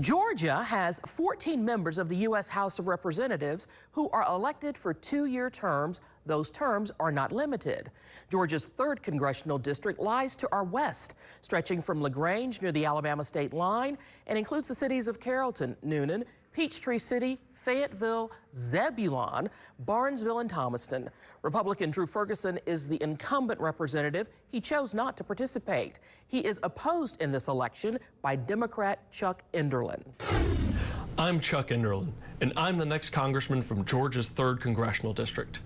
Georgia has 14 members of the U.S. House of Representatives who are elected for 2-year terms. Those terms are not limited. Georgia's 3rd congressional district lies to our west, stretching from LaGrange near the Alabama state line, and includes the cities of Carrollton, Noonan, Peachtree City, Fayetteville, Zebulon, Barnesville, and Thomaston. Republican Drew Ferguson is the incumbent representative. He chose not to participate. He is opposed in this election by Democrat Chuck Enderlin. I'm Chuck Enderlin, and I'm the next congressman from Georgia's 3rd congressional district.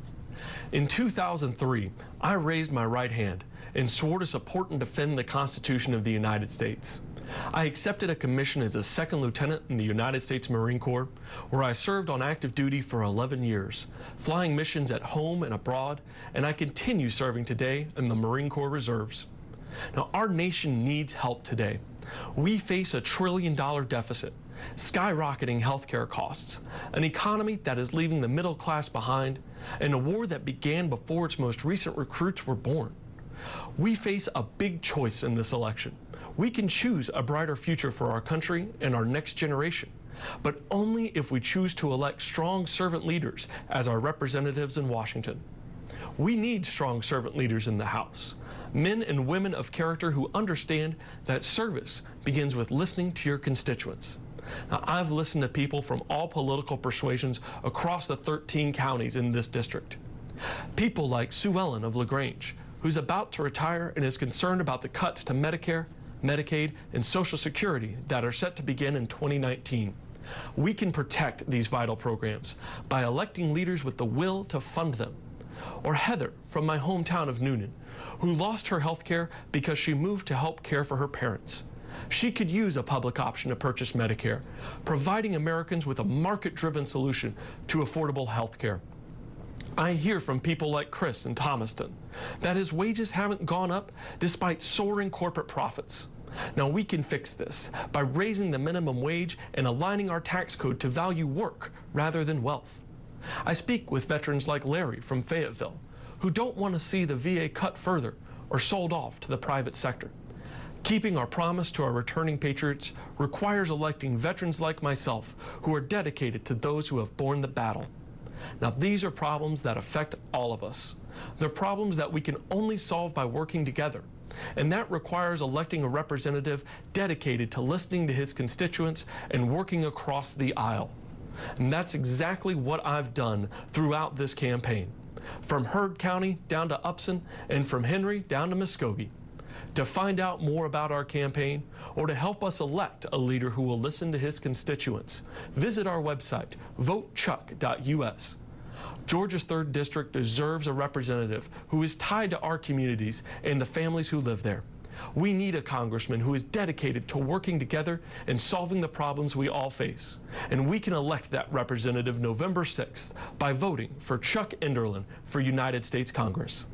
In 2003, I raised my right hand and swore to support and defend the Constitution of the United States. I accepted a commission as a 2nd lieutenant in the United States Marine Corps, where I served on active duty for 11 years, flying missions at home and abroad, and I continue serving today in the Marine Corps Reserves. Now, our nation needs help today. We face a $1 trillion deficit, skyrocketing healthcare costs, an economy that is leaving the middle class behind, and a war that began before its most recent recruits were born. We face a big choice in this election. We can choose a brighter future for our country and our next generation, but only if we choose to elect strong servant leaders as our representatives in Washington. We need strong servant leaders in the House, men and women of character who understand that service begins with listening to your constituents. Now, I've listened to people from all political persuasions across the 13 counties in this district. People like Sue Ellen of LaGrange, who's about to retire and is concerned about the cuts to Medicare, Medicaid, and Social Security that are set to begin in 2019. We can protect these vital programs by electing leaders with the will to fund them. Or Heather from my hometown of Noonan, who lost her health care because she moved to help care for her parents. She could use a public option to purchase Medicare, providing Americans with a market-driven solution to affordable health care. I hear from people like Chris in Thomaston that his wages haven't gone up despite soaring corporate profits. Now, we can fix this by raising the minimum wage and aligning our tax code to value work rather than wealth. I speak with veterans like Larry from Fayetteville, who don't want to see the VA cut further or sold off to the private sector. Keeping our promise to our returning patriots requires electing veterans like myself who are dedicated to those who have borne the battle. Now, these are problems that affect all of us. They're problems that we can only solve by working together, and that requires electing a representative dedicated to listening to his constituents and working across the aisle. And that's exactly what I've done throughout this campaign, from Heard County down to Upson and from Henry down to Muskogee. To find out more about our campaign or to help us elect a leader who will listen to his constituents, visit our website, votechuck.us. Georgia's 3rd District deserves a representative who is tied to our communities and the families who live there. We need a congressman who is dedicated to working together and solving the problems we all face. And we can elect that representative November 6th by voting for Chuck Enderlin for United States Congress.